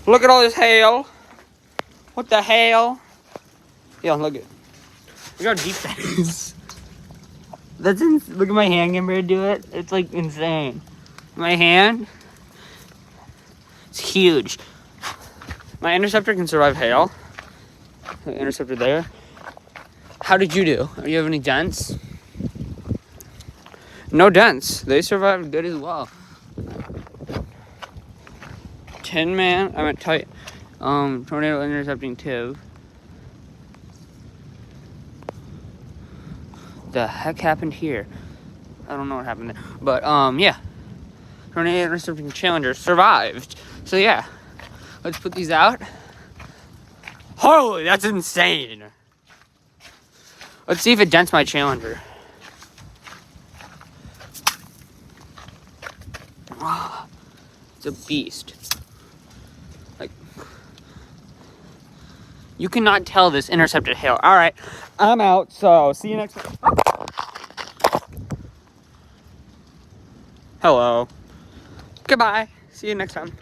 Look at all this hail. What the hell? Yeah, look how deep that is. Look at my hand compared to it. It's like insane. My hand, it's huge. My interceptor can survive hail. The interceptor there. How did you do? Do you have any dents? No dents. They survived good as well. Tin Man. I meant tight. Tornado intercepting too. The heck happened here? I don't know what happened there. But yeah. Tornado intercepting Challenger survived. So yeah. Let's put these out. Holy, that's insane. Let's see if it dents my Challenger. It's a beast. Like, you cannot tell this intercepted hail. All right, I'm out. So see you next time. Hello. Goodbye. See you next time.